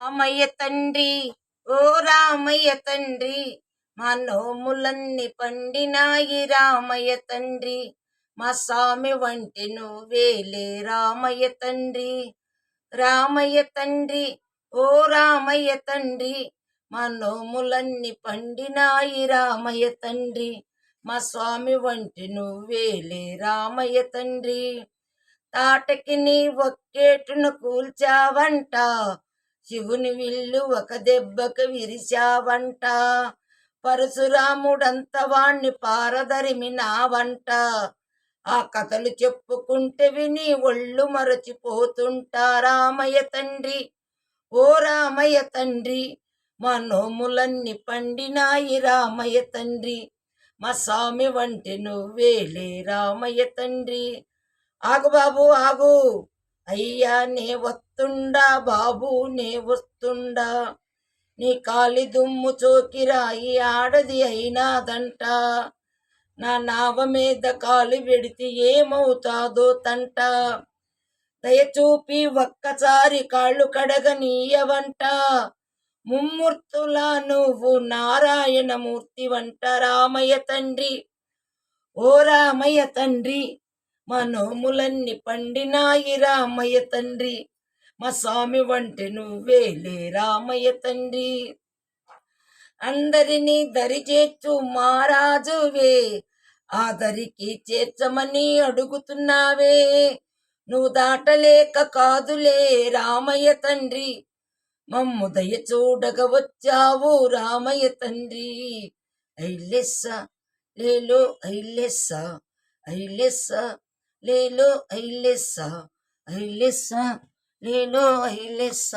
రామయ్య తండ్రి, ఓ రామయ్య తండ్రి, మా నోములన్నీ పండినాయి రామయ్య తండ్రి, మా స్వామి వంటి నువ్వేలే రామయ్య తండ్రి. రామయ్య తండ్రి, ఓ రామయ్య తండ్రి, మా నోములన్నీ పండినాయి రామయ్య తండ్రి, మా స్వామి వంటి నువ్వేలే రామయ్య తండ్రి. తాటకి నీ ఒక్కేటున కూల్చావంట, శివుని విల్లు ఒక దెబ్బకు విరిచావంట, పరశురాముడంత వాణ్ణి పారదరిమినావంట. ఆ కథలు చెప్పుకుంటే విని ఒళ్ళు మరచిపోతుంటా రామయ్య తండ్రి, ఓ రామయ్య తండ్రి, మా నోములన్నీ పండినాయి రామయ్య తండ్రి, మా స్వామి వంటి నువ్వేలే రామయ్య తండ్రి. ఆగు బాబు ఆగు, అయ్యా నే వస్తుండా బాబు నే వస్తుండా, నీ కాలి దుమ్ము చోకిరాయి ఆడది అయినాదంట, నా నావ మీద కాలు పెడితే ఏమవుతాదో తంట, దయచూపి ఒక్కసారి కాళ్ళు కడగనీయవంట, ముమ్మూర్తులా నువ్వు నారాయణమూర్తి వంట రామయ్య తండ్రి, ఓ రామయ్య తండ్రి, మా నోములన్నీ పండినాయి రామయ్య తండ్రి, మా స్వామి వంటి నువ్వేలే రామయ్య తండ్రి. అందరినీ దరి చేర్చు మహారాజువే, ఆ దరికి చేర్చమని అడుగుతున్నావే, నువ్వు దాటలేక కాదులే రామయ్య తండ్రి, మమ్ము దయ చూడగ వచ్చావు రామయ్య తండ్రి. ఐలెస్స లేలో ఐలెస్స, ఐలెస్స లేలో ఐలెస్స, ఐలెస్స లేలో ఐలెస్స.